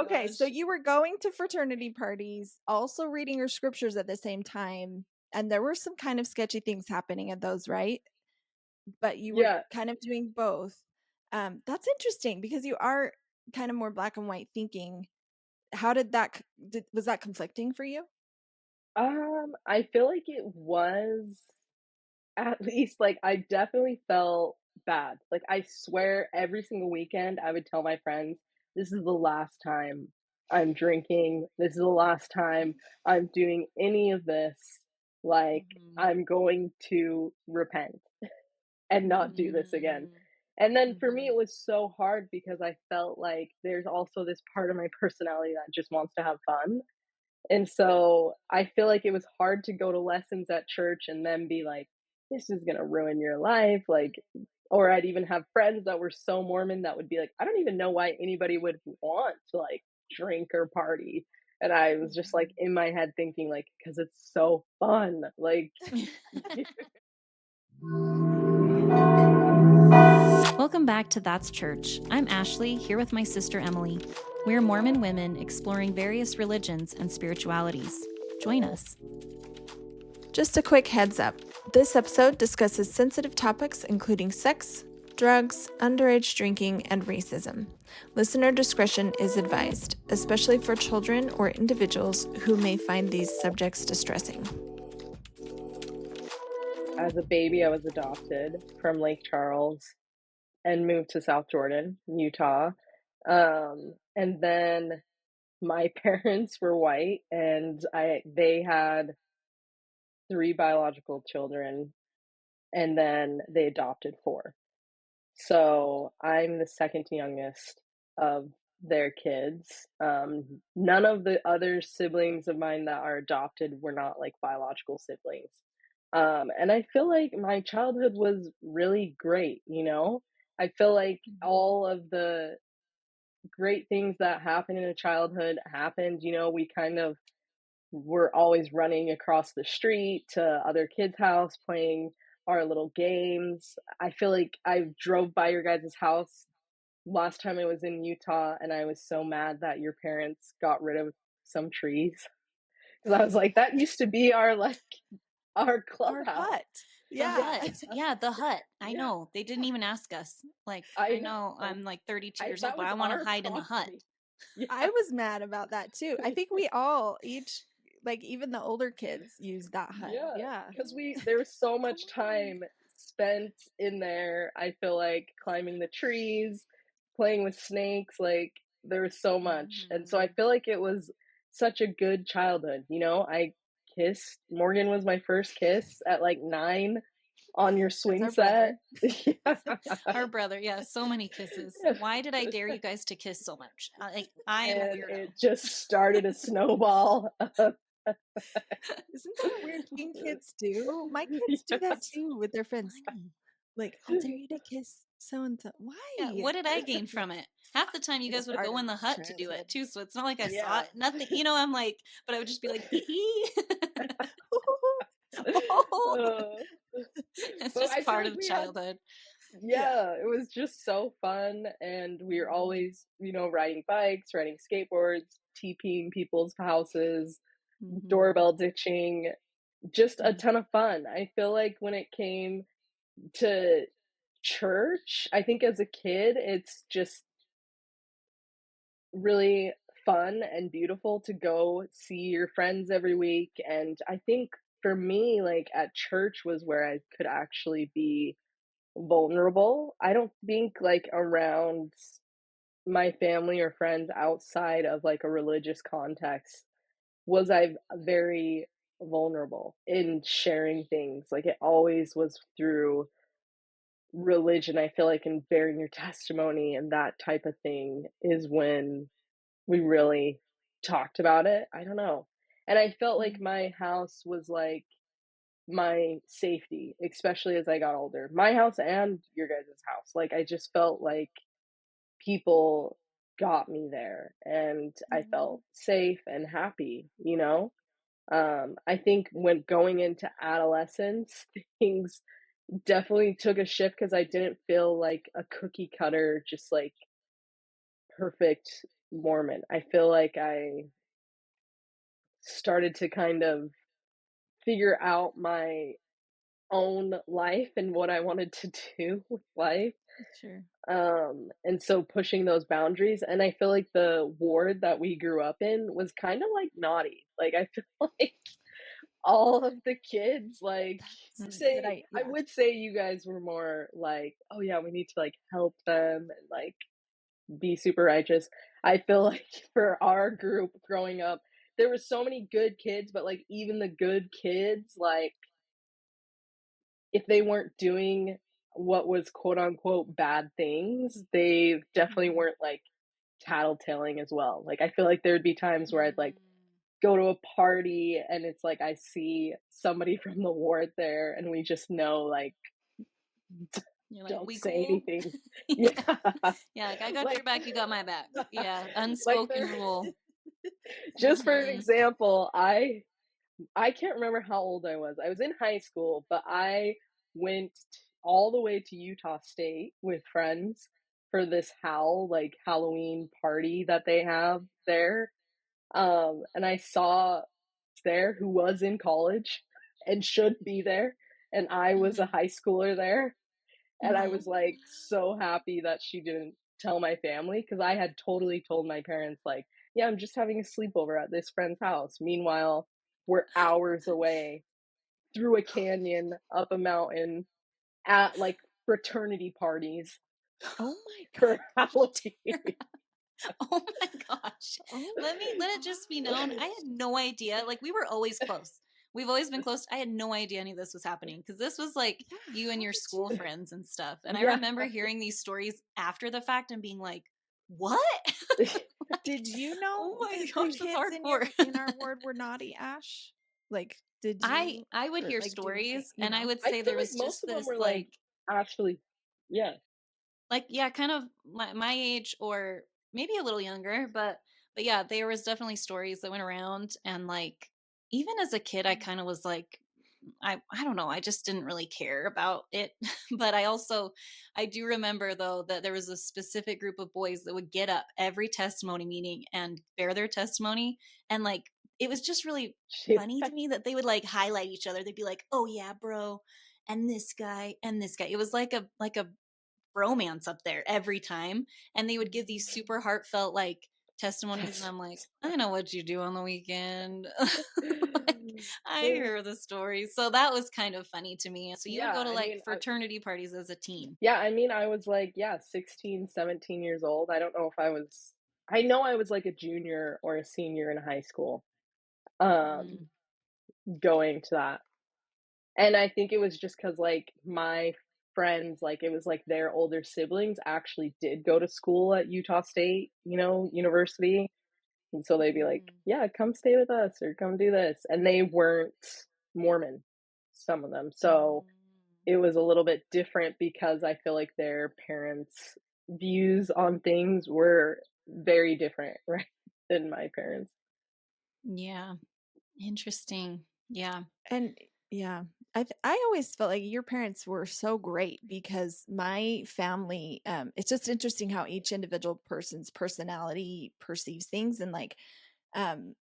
Okay, so gosh. you were going to fraternity parties, also reading your scriptures at the same time, and there were some kind of sketchy things happening at those, right? But you were Yeah. kind of doing both. That's interesting because you are kind of more black and white thinking. How did that was that conflicting for you? I feel like it was at least like I definitely felt bad. Like I swear every single weekend I would tell my friends, this is the last time I'm drinking. This is the last time I'm doing any of this. Like Mhm. I'm going to repent and not do this again. Mhm. And then for me, Mhm. it was so hard because I felt like there's also this part of my personality that just wants to have fun. And so I feel like it was hard to go to lessons at church and then be like, this is going to ruin your life. Like, or I'd even have friends that were so Mormon that would be like, I don't even know why anybody would want to like drink or party. And I was just like Mhm. in my head thinking, like, because it's so fun. Like, Welcome back to That's Church. I'm Ashley, here with my sister Emily. We're Mormon women exploring various religions and spiritualities. Join us. Just a quick heads up. This episode discusses sensitive topics including sex, drugs, underage drinking, and racism. Listener discretion is advised, especially for children or individuals who may find these subjects distressing. as a baby, I was adopted from Lake Charles and moved to South Jordan, Utah. And then my parents were white and they had 3 biological children and then they adopted 4. So I'm the second youngest of their kids. None of the other siblings of mine that are adopted were not like biological siblings. And I feel like my childhood was really great, you know? I feel like all of the great things that happen in a childhood happened, you know, we kind of were always running across the street to other kids' house playing our little games. I feel like I drove by your guys' house last time I was in Utah and I was so mad that your parents got rid of some trees because I was like, that used to be our like our Our clubhouse. hut. The Yeah. hut. Yeah, the hut. I Yeah, know. They didn't even ask us. Like, I I know know. I'm like 32 years old, That but was I want to our hide in the hut. property. Yeah. I was mad about that too. I think we all each like even the older kids use that hut. Yeah, Yeah. because there was so Come much on. time spent in there. I feel like climbing the trees, playing with snakes, like there was so much. And so I Mhm. feel like it was such a good childhood, you know? I kissed Morgan was my first kiss at like 9 on your That's swing our set. brother. Yeah. Our brother, yeah, so many kisses. Why did I dare you guys to kiss so much? Like, I am a And weirdo. it just started a snowball. Isn't that a weird thing kids do? My kids do that Yes. too with their friends. Funny. Like, I'll dare you to kiss so and so. Yeah, Why? what did I gain from it? Half the time you It's guys would part go of in the hut to do childhood. it too, so it's not like I saw Yeah. it. Nothing, I'm like, but I would just be like, hee hee. Oh, Uh, it's but just I feel part like of we had childhood. Yeah. yeah, it was just so fun and we were Mhm. always, you know, riding bikes, riding skateboards, TPing people's houses, Mhm. doorbell ditching, just a Mhm. ton of fun. I feel like when it came to church, I think as a kid, it's just really fun and beautiful to go see your friends every week. And I think for me, like at church was where I could actually be vulnerable. I don't think like around my family or friends outside of like a religious context was I very vulnerable in sharing things. Like it always was through religion. I feel like in bearing your testimony and that type of thing is when we really talked about it. I don't know. And I felt like Mhm. my house was like my safety, especially as I got older. My house and your guys' house. Like I just felt like people got me there and I Mhm. felt safe and happy, you know? I think when going into adolescence, things definitely took a shift because I didn't feel like a cookie cutter, just like perfect Mormon. I feel like I started to kind of figure out my own life and what I wanted to do with life. Sure. And so pushing those boundaries. And I feel like the ward that we grew up in was kind of like naughty. Like I feel like all of the kids, like, I Yeah. would say you guys were more like, oh yeah, we need to like help them and like be super righteous. I feel like for our group growing up, there were so many good kids, but like even the good kids, like if they weren't doing what was quote unquote bad things, they definitely Mhm. weren't like tattletaling as well. Like I feel like there'd be times where I'd like Mm. go to a party and it's like I see somebody from the ward there and we just know like You're like, don't we say cool? anything. Yeah. Yeah. Yeah, like I got Like your back, you got my back. Yeah, like unspoken there rule. just for an Mhm. example, I can't remember how old I was. I was in high school, but I went all the way to Utah State with friends for this like Halloween party that they have there. And I saw there who was in college and should be there, and I was a Mhm. high schooler there, and I Mhm. was like so happy that she didn't tell my family because I had totally told my parents like, yeah, I'm just having a sleepover at this friend's house. Meanwhile, we're hours away through a canyon, up a mountain, at like fraternity parties Oh my for gosh. Halloween. Oh my gosh. Oh Let my it just be known. I had no idea. Like we were always close. We've always been close. I had no idea any of this was happening because this was like Yeah, you and how your did school you? friends and stuff. And I Yeah. remember hearing these stories after the fact and being like, "What?" Like, Did you "Oh know my that the gosh, that's kids hardcore." in our ward were naughty, Ash? Like, did you I would or hear like do stories you and I know? would I say feel there like was most just of them this were like like actually, yeah. yeah, kind of my age or maybe a little younger, but yeah, there was definitely stories that went around and like even as a kid I kind of was like I don't know, I just didn't really care about it. But I do remember though that there was a specific group of boys that would get up every testimony meeting and bear their testimony and like it was just really Shit. funny to me that they would like highlight each other. They'd be like, "Oh yeah, bro." And this guy and this guy. It was like a bromance up there every time. And they would give these super heartfelt like testimonies. And I'm like, I know what you do on the weekend. Like, I hear the stories. So that was kind of funny to me. So you would Yeah, go to I like mean, fraternity parties as a teen. yeah, I mean, I was like, yeah, 16, 17 years old. I don't know if I know I was like a junior or a senior in high school, um, Mm, going to that. And I think it was just because like my friends, like it was like their older siblings actually did go to school at Utah State, university. And so they'd be like, Mm. yeah, come stay with us or come do this. And they weren't Mormon, some of them. So Mm. it was a little bit different because I feel like their parents' views on things were very different, right, than my parents. yeah. Interesting. Yeah. And yeah, I always felt like your parents were so great because my family, it's just interesting how each individual person's personality perceives things and like um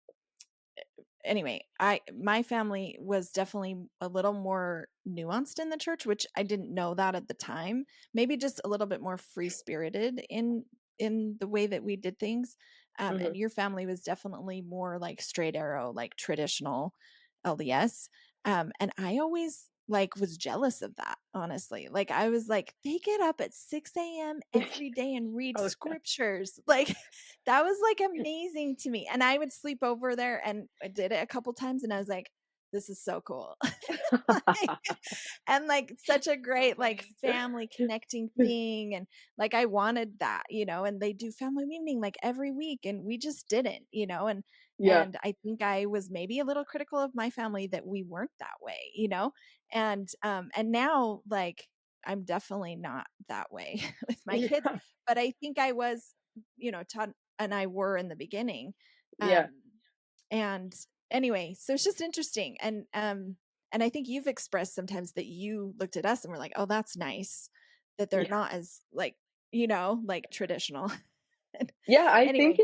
anyway, I my family was definitely a little more nuanced in the church, which I didn't know that at the time. Maybe just a little bit more free spirited in the way that we did things. Hmm. And your family was definitely more like straight arrow, like traditional LDS. And I always like was jealous of that, honestly. Like I was like, they get up at 6 a.m. every day and read Oh, scriptures. Like that was like amazing to me. And I would sleep over there and I did it a couple times and I was like, this is so cool. Like, and like such a So great like funny. family connecting thing. And like I wanted that, and they do family evening like every week and we just didn't, yeah. and I think I was maybe a little critical of my family that we weren't that way, and now like I'm definitely not that way with my kids, Yeah. but I think I was, Todd and I were in the beginning. Yeah. Um, and anyway, so it's just interesting. And I think you've expressed sometimes that you looked at us and were like, oh, that's nice that they're Yeah. not as like, like traditional. Yeah, Anyway.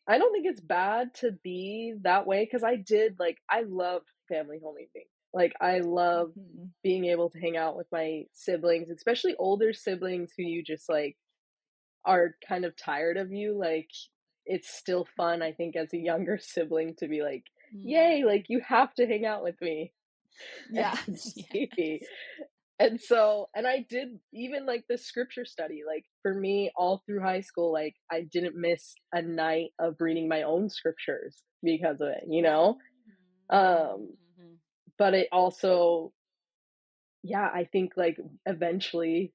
I don't think it's bad to be that way because I love family homemaking. Like, I love Mhm. being able to hang out with my siblings, especially older siblings who you just, like, are kind of tired of you, like, it's still fun, I think, as a younger sibling to be like, "Yay, Mm. like, you have to hang out with me Yeah. and see me." Yes. And I did even, like, the scripture study, like, for me, all through high school, like, I didn't miss a night of reading my own scriptures because of it, you Wow. know? Mhm. But it also yeah, I think, like, eventually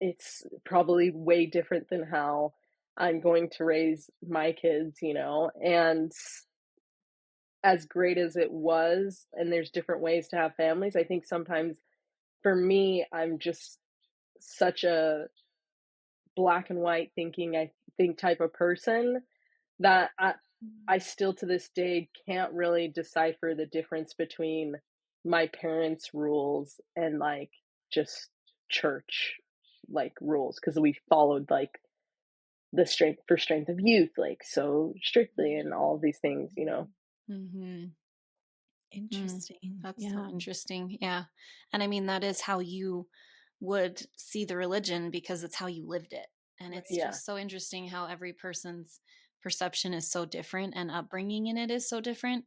it's probably way different than how I'm going to raise my kids, you know? And as great as it was, and there's different ways to have families, I think sometimes for me, I'm just such a black and white thinking, I think, type of person that I Mhm. still to this day can't really decipher the difference between my parents' rules and like just church like rules because we followed like the strength of youth like so strictly and all of these things, you know. Mhm. Mm, Interesting. that's so Yeah. interesting. Yeah. And I mean, that is how you would see the religion because it's how you lived it. And it's Yeah. just so interesting how every person's perception is so different and upbringing in it is so different.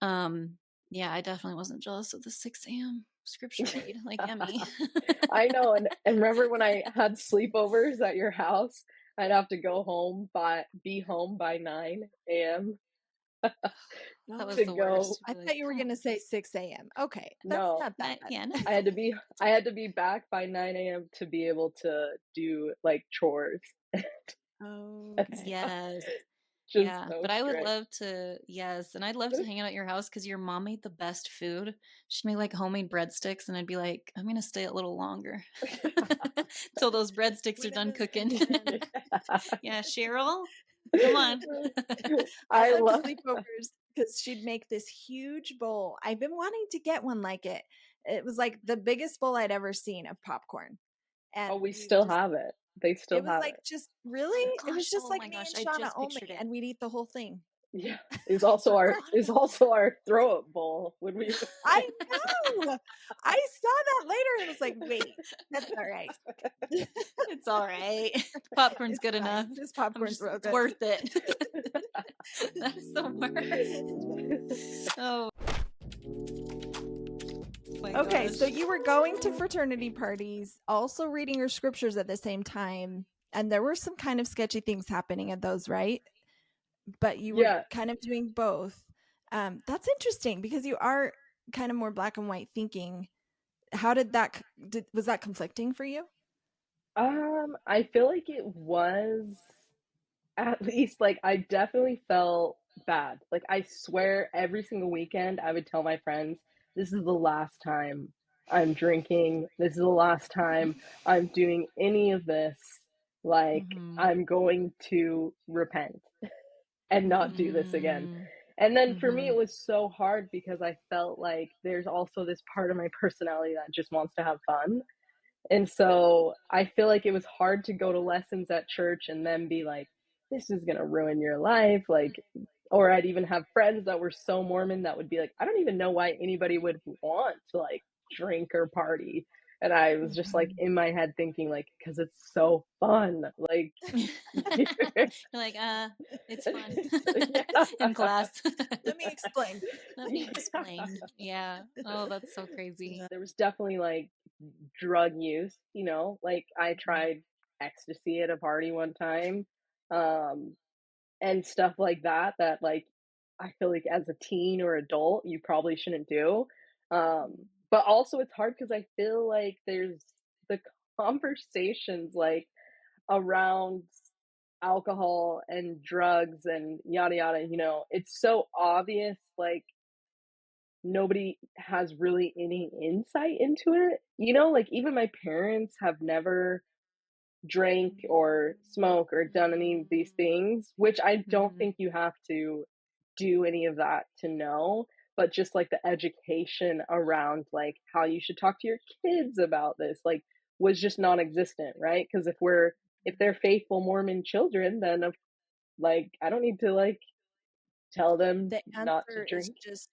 Um, yeah, I definitely wasn't jealous of the 6 a.m. scripture read. Like, yummy. I know, and remember when I had sleepovers at your house? I'd have to be home by 9 a.m. That Oh, was to the go. worst. I Be like, thought you were come gonna on. say 6 a.m. Okay, that's No, not that bad. Yeah, 9 I had to a.m. be It's I okay. had to be back by 9 a.m. to be able to do, like, chores. Oh, That's okay. Yes. just Yeah, so but I would strict. love to, yes, and I'd love to hang out at your house because your mom made the best food. She made like homemade breadsticks, and I'd be like, I'm gonna stay a little longer till those breadsticks are done Whenever I cooking. can. Yeah, Cheryl, come on. I I loved love sleepovers because she'd make this huge bowl. I've been wanting to get one like it. It was like the biggest bowl I'd ever seen of popcorn. oh, And we we would still just, have it. They it still was have like it. just really, it was just Oh like my me gosh, and I Shauna just only, pictured it. and we'd eat the whole thing. Yeah. I forgot Is about also that. our throw up bowl when we I know. I saw that later and was like, wait, that's all right. It's all right. Popcorn's It's good enough. fine. This popcorn's real It's good. worth it. That's the worst. Oh my Okay, so gosh. you were going to fraternity parties, also reading your scriptures at the same time, and there were some kind of sketchy things happening at those, right? But you were Yeah. kind of doing both. That's interesting because you are kind of more black and white thinking. How did that was that conflicting for you? I feel like it was at least like I definitely felt bad. Like I swear every single weekend I would tell my friends, this is the last time I'm drinking. This is the last time I'm doing any of this. Like Mm-hmm. I'm going to repent and not do this again. Mm-hmm. And then for me Mm-hmm. it was so hard because I felt like there's also this part of my personality that just wants to have fun. And so I feel like it was hard to go to lessons at church and then be like, this is going to ruin your life. Like, or I'd even have friends that were so Mormon that would be like, I don't even know why anybody would want to like drink or party. And I was just like Mhm. in my head thinking, like, because it's so fun. Like, You're like, it's fun yeah. in class. Let me explain. Let me explain. Yeah. Oh, that's so crazy. There was definitely like drug use, you know, like I Mhm. tried ecstasy at a party one time, um, and stuff like that, that like I feel like as a teen or adult, you probably shouldn't do. But also it's hard because I feel like there's the conversations like around alcohol and drugs and yada yada, you know, it's so obvious, like nobody has really any insight into it. You know, like even my parents have never drank or smoke or done any of these things, which I don't Mm-hmm. think you have to do any of that to know, but just like the education around like how you should talk to your kids about this, like was just non existent, right? Because if we're if they're faithful Mormon children, then like I don't need to like tell them The not to answer is drink. just,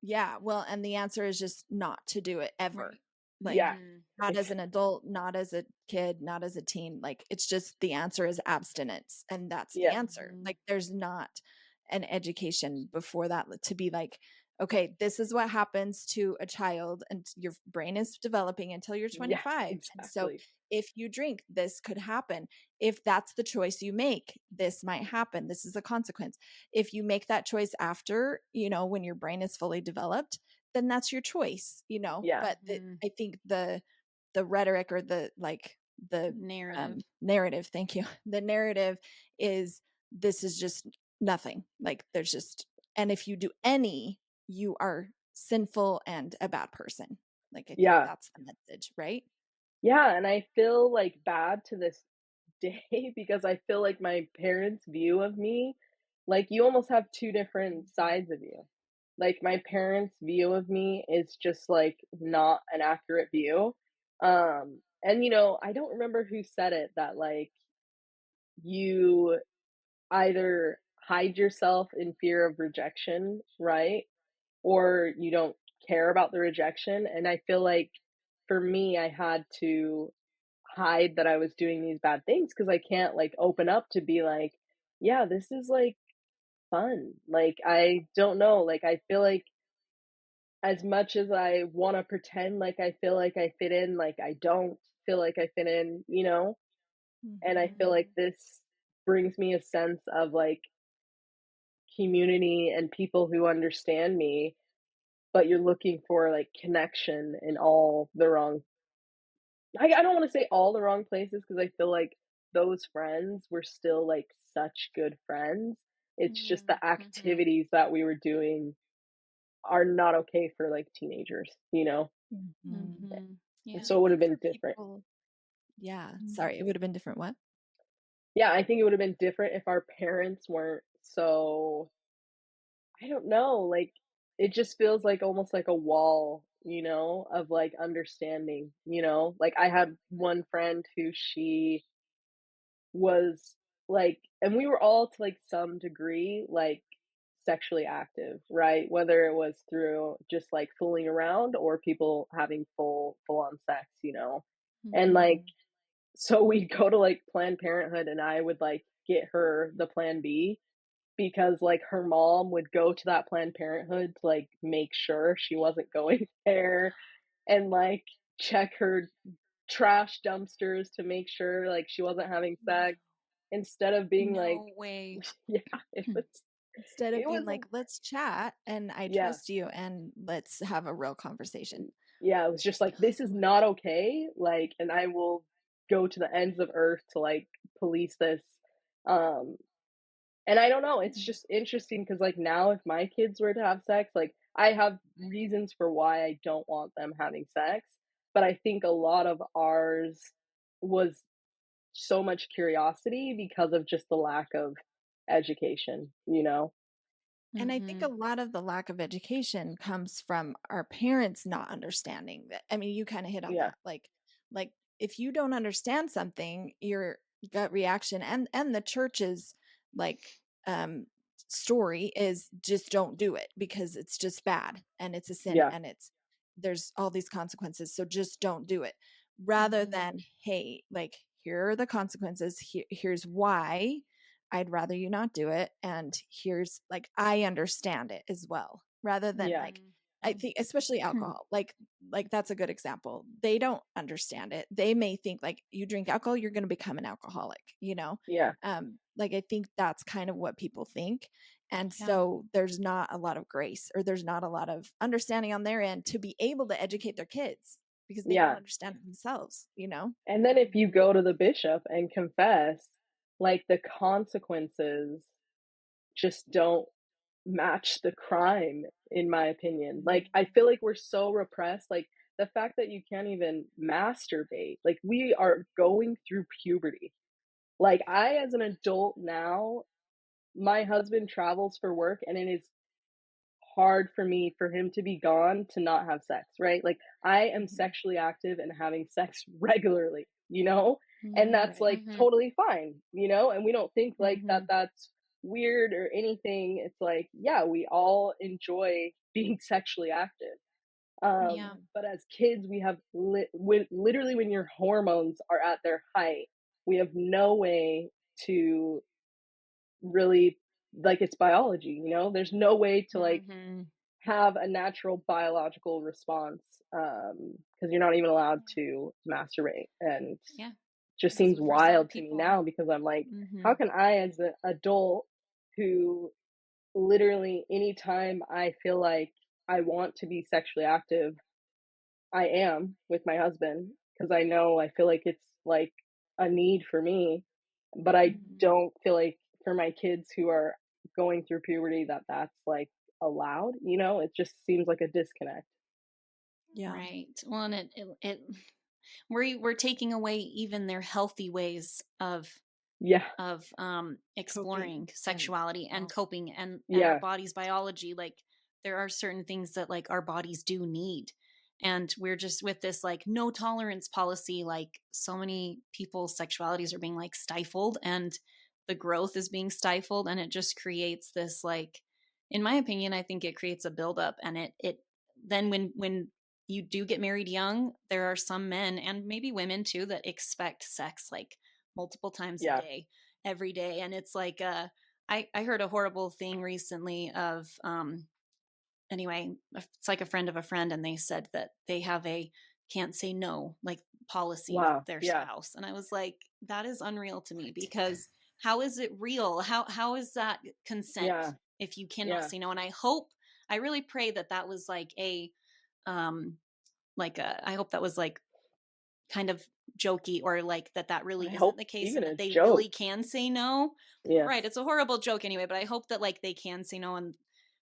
yeah, well, and the answer is just not to do it ever. Right. Like, Yeah. not as an adult, not as a kid, not as a teen. Like, it's just the answer is abstinence. And that's the Yeah. answer. Like, there's not an education before that to be like, okay, this is what happens to a child, and your brain is developing until you're Yeah, 25. And so exactly. if you drink, this could happen. If that's the choice you make, this might happen. This is a consequence. If you make that choice after, when your brain is fully developed, then that's your choice, Yeah. but I think the rhetoric, or the Narrative. narrative, thank you, the narrative is, this is just nothing, like there's just, and if you do any, you are sinful and a bad person. Like, I think Yeah. that's the message, right? Yeah, and I feel like bad to this day because I feel like my parents' view of me, like you almost have two different sides of you. Like my parents' view of me is just like not an accurate view. And I don't remember who said it, that like you either hide yourself in fear of rejection, right? Or you don't care about the rejection. And I feel like for me, I had to hide that I was doing these bad things because I can't like open up to be like, yeah, this is like fun. Like, I don't know. Like, I feel like as much as I want to pretend like I feel like I fit in, like, I don't feel like I fit in. And I feel Mm-hmm. like this brings me a sense of like community and people who understand me, but you're looking for like connection in all the wrong, I don't want to say all the wrong places because I feel like those friends were still like such good friends. It's just the Mm-hmm. activities that we were doing are not okay for like teenagers. Mm-hmm. Mm-hmm. And Yeah. And I so it would have think been for different. people, yeah, Mm. sorry, it would have been different. What? Yeah, I think it would have been different if our parents weren't so, I don't know, like it just feels like almost like a wall, of like understanding. Like I had one friend who she was like, and we were all to like some degree like sexually active, right? Whether it was through just like fooling around or people having full on sex. And Mm-hmm. like, so we'd go to like Planned Parenthood and I would like get her the Plan B because like her mom would go to that Planned Parenthood to like make sure she wasn't going there and like check her trash dumpsters to make sure like she wasn't having sex instead of being like, No way. yeah, it was Instead of it being was like, let's chat and I yeah, trust you and let's have a real conversation. yeah, it was just like this is not okay, like, and I will go to the ends of earth to like police this. Um and I don't know, it's just interesting because like now if my kids were to have sex, like I have reasons for why I don't want them having sex, but I think a lot of ours was so much curiosity because of just the lack of education. And I think a Mm-hmm. lot of the lack of education comes from our parents not understanding that. I mean, you kind of hit on Yeah, that. Like if you don't understand something, your gut reaction, and the church's like um story is, just don't do it because it's just bad and it's a sin yeah, and there's all these consequences. So just don't do it. Rather Mm-hmm. than, hey, like, here are the consequences. Here's why I'd rather you not do it. And here's, like, I understand it as well. Rather than yeah, like, I think especially alcohol, like that's a good example. They don't understand it. They may think like, you drink alcohol, you're going to become an alcoholic. yeah, Like, I think that's kind of what people think. And Yeah. so there's not a lot of grace, or there's not a lot of understanding on their end to be able to educate their kids because they don't yeah. understand it themselves. And then if you go to the bishop and confess, like the consequences just don't match the crime, in my opinion. Like, I feel like we're so repressed. Like, the fact that you can't even masturbate, like, we are going through puberty. Like, I, as an adult now, my husband travels for work and it is hard for me for him to be gone to not have sex, right? Like I am sexually active and having sex regularly. And that's Right. like totally fine, you know? And we don't think like that Mm-hmm. that's weird or anything. It's like, yeah, we all enjoy being sexually active. Yeah. But as kids, we have literally when your hormones are at their height, we have no way to really, like, it's biology, you know? There's no way to like Mm-hmm. have a natural biological response, because you're not even allowed to masturbate, and Yeah. just So seems for some wild to me people, now because I'm like, mm-hmm. how can I, as an adult who literally anytime I feel like I want to be sexually active, I am with my husband because I know I feel like it's like a need for me, but I Mm-hmm. don't feel like for my kids who are going through puberty that that's like allowed, you know? It just seems like a disconnect. Yeah. Right. Well, and it we're taking away even their healthy ways Yeah, of Coping exploring and sexuality and well, coping and our yeah, body's biology. Like there are certain things that like our bodies do need, and we're just with this like no tolerance policy. Like so many people's sexualities are being like stifled, and the growth is being stifled, and it just creates this like, in my opinion, I think it creates a buildup, and it then when you do get married young, there are some men and maybe women too that expect sex like multiple times a yeah. day, every day. And it's like I heard a horrible thing recently of anyway, it's like a friend of a friend, and they said that they have a can't say no like policy with Wow. their Yeah. spouse. And I was like, that is unreal to me, what? because how is it real? How is that consent Yeah. if you cannot Yeah. say no? And I hope, I really pray that that was um I hope that was like kind of jokey, or like that that really I isn't hope the case even and a that they joke. really can say no. Yes. Right, it's a horrible joke anyway, but I hope that like they can say no, and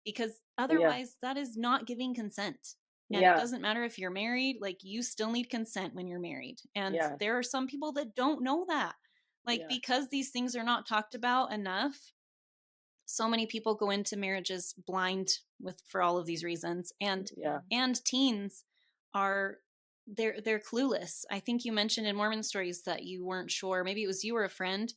because Yeah. otherwise that is not giving consent. And it Yeah. doesn't matter if you're married, like you still need consent when you're married. And Yeah. there are some people that don't know that. Like Yeah. because these things are not talked about enough, so many people go into marriages blind with for all of these reasons. Yeah. And teens are, they're clueless. I think you mentioned in Mormon stories that you weren't sure, maybe it was you or a friend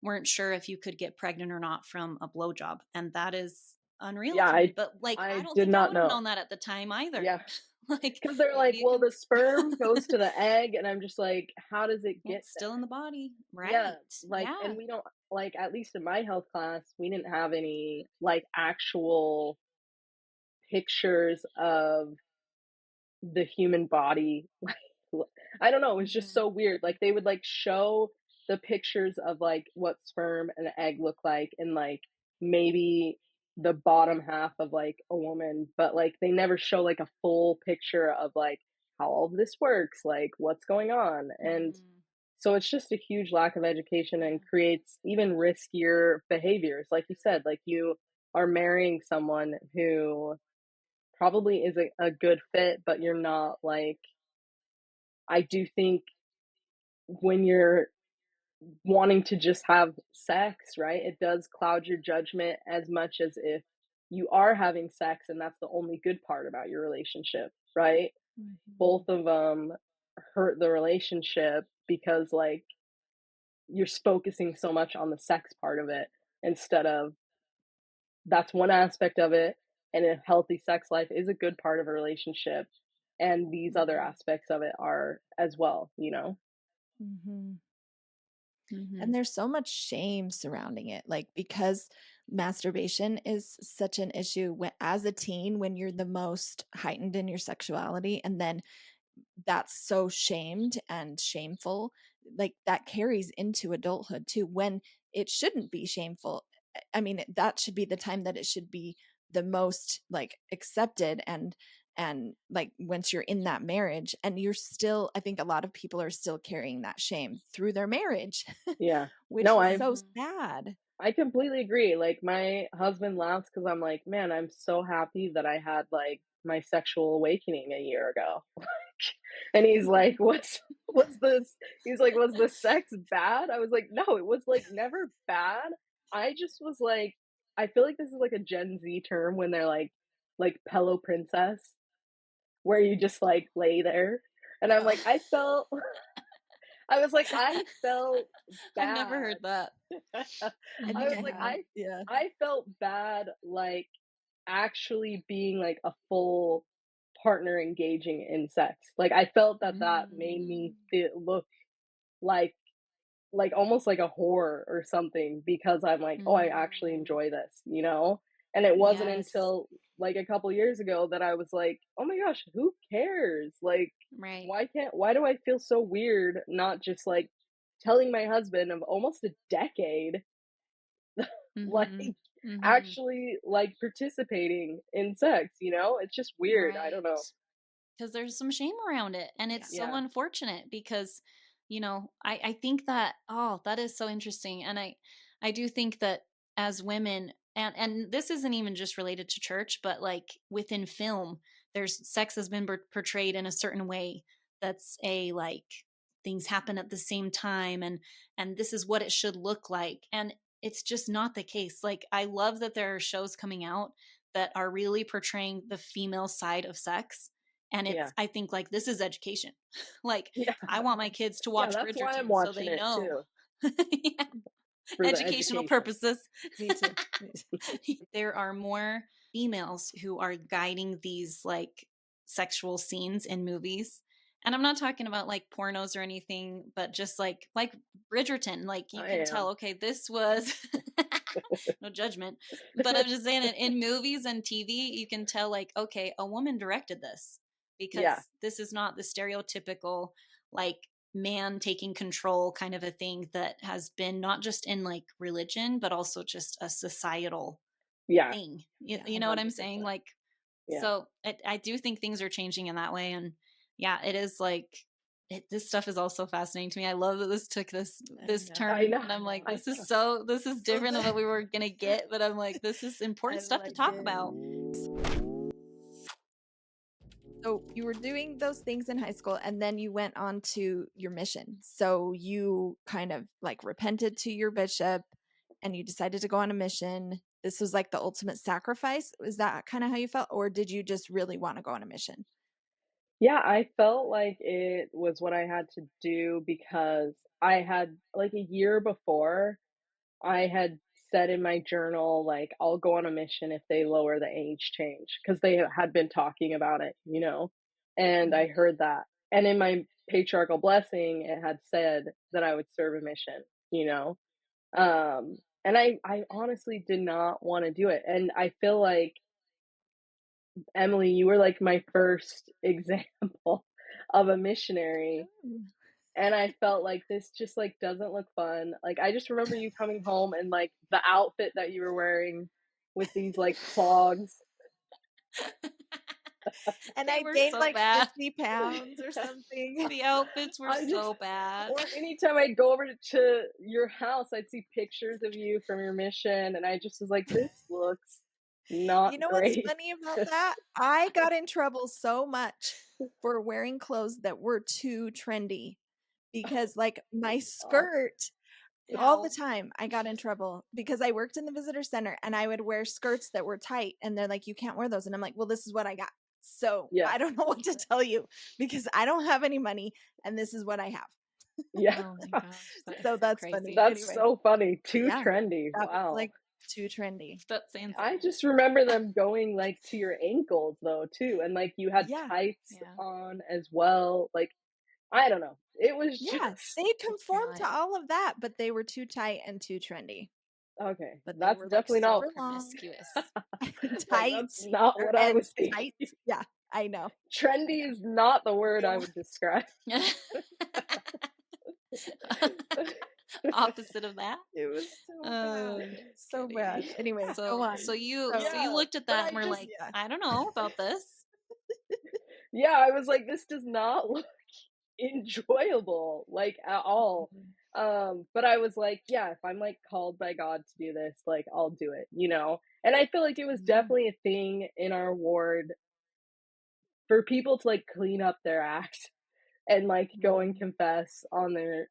weren't sure if you could get pregnant or not from a blowjob, and that is unreal Yeah. to me. I But like I I don't did think I not would have know. known that at the time either. Yeah. Like Because they're like, maybe it well, can, the sperm goes to the egg, and I'm just like, how does it well, get it's still in there? the body, Yeah, right? like, Yeah. and we don't, like, at least in my health class, we didn't have any like actual pictures of the human body. Like, I don't know, it was just Mm-hmm. so weird. Like they would like show the pictures of like what sperm and egg look like, and like maybe the bottom half of like a woman, but like they never show like a full picture of like how all of this works, like what's going on. And Mm-hmm. so it's just a huge lack of education Yeah. and creates even riskier behaviors. Like you said, like you are marrying someone who probably is a good fit, but you're not like, I do think when you're wanting to just have sex, right, it does cloud your judgment as much as if you are having sex and that's the only good part about your relationship, right? Mm-hmm. Both of them hurt the relationship because like you're focusing so much on the sex part of it instead of, that's one aspect of it, and a healthy sex life is a good part of a relationship, and these other Mm-hmm. aspects of it are as well, you know? Hmm. Mm-hmm. And there's so much shame surrounding it, like because masturbation is such an issue when, as a teen, when you're the most heightened in your sexuality, and then that's so shamed and shameful, like that carries into adulthood too, when it shouldn't be shameful. I mean, that should be the time that it should be the most like accepted, and like once you're in that marriage, and you're still, I think a lot of people are still carrying that shame through their marriage, Yeah. which No, is I so Mm-hmm. sad. I completely agree. Like my husband laughs because I'm like, man, I'm so happy that I had like my sexual awakening a year ago. And he's like, what's this? He's like, was the sex bad? I was like, no, it was like never bad. I just was like, I feel like this is like a Gen Z term when they're like pillow princess, where you just like lay there. And I'm Oh. like, I felt I was like, I felt I've never heard bad. that. I I think was I like, have. Yeah. I felt bad, like, actually being like a full partner engaging in sex. Like, I felt that that made me look like almost like a whore or something, because I'm like, oh, I actually Mm. enjoy this, you know? And it wasn't Yes. until like a couple years ago that I was like, oh my gosh, who cares? Like, Right. why do I feel so weird not just like telling my husband of almost a decade, like, Mm-hmm. Mm-hmm. actually like participating in sex, you know? It's just weird. I Right. don't know. Because there's some shame around it. And Yeah. it's so Yeah. unfortunate because, I think that, oh, that is so interesting. And I do think that as women, and this isn't even just related to church, but like within film, there's sex has been portrayed in a certain way that's a like things happen at the same time and this is what it should look like. And it's just not the case. Like I love that there are shows coming out that are really portraying the female side of sex, and Yeah. I think like this is education. Like Yeah. I want my kids to Yeah, watch that's why I'm Bridgerton so watching they it know. too, Yeah, for the educational education. purposes. Me too. Me too. There are more females who are guiding these like sexual scenes in movies. And I'm not talking about like pornos or anything, but just like Bridgerton, like you I can tell, am. okay, this was no judgment, but I'm just saying it in movies and TV, you can tell like, okay, a woman directed this Yeah. because this is not the stereotypical like man taking control kind of a thing that has been not just in like religion, but also just a societal Yeah. thing. You, Yeah. you know what I'm saying? 100%. Like, Yeah. so I do think things are changing in that way. And yeah, it is like, this stuff is also fascinating to me. I love that this took this know. I turn, know. and I'm like, I know. this is So different than what we were gonna get, but I'm like, this is I important stuff to like talk it. about. So you were doing those things in high school and then you went on to your mission. So you kind of like repented to your bishop and you decided to go on a mission. This was like the ultimate sacrifice. Was that kind of how you felt? Or did you just really want to go on a mission? Yeah, I felt like it was what I had to do, because I had like a year before, I had said in my journal, like, I'll go on a mission if they lower the age change, because they had been talking about it, you know? And I Mhm. heard that. And in my patriarchal blessing, it had said that I would serve a mission, you know? And I honestly did not want to do it. And I feel like, Emily, you were like my first example of a missionary, Oh. and I felt like this just like doesn't look fun. Like, I just remember you coming home and like the outfit that you were wearing with these like clogs. And They I were gained so like bad. 50 pounds or something. The outfits were I just so bad. Or anytime I'd go over to your house, I'd see pictures of you from your mission, and I just was like, this looks not You know what's great. funny about that? I got in trouble so much for wearing clothes that were too trendy because, like, my Oh, skirt, all the How? time I got in trouble because I worked in the visitor center and I would wear skirts that were tight and they're like, you can't wear those. And I'm like, well, this is what I got. So yeah, I don't know what to tell you because I don't have any money and this is what I have. yeah. Oh my gosh, that is So so that's funny. crazy. That's Anyway, so funny. but Too yeah, trendy. that was Wow. like too trendy. That's insane. I just remember them going like to your ankles though too, and like you had Yeah. tights Yeah. on as well. Like, I don't know. It was Yeah. just They You're conformed to like all of that, but they were too tight and too trendy. okay. But they That's were like definitely so not super long promiscuous. and like tight that's not what I and was thinking. tights. Yeah, I know. I Trendy know. is not the word They I were would describe. Opposite of that. it was so bad. Oh, just So bad. kidding. Anyway, go So on. so you So so you Yeah, looked at but that I and were just like, yeah. I don't know about this. yeah, I was like, this does not look enjoyable, like, at all. Mhm. But I was like, yeah, if I'm like called by God to do this, like, I'll do it, you know? And I feel like it was Yeah. definitely a thing in our ward for people to like clean up their act and like go and Mhm. confess on their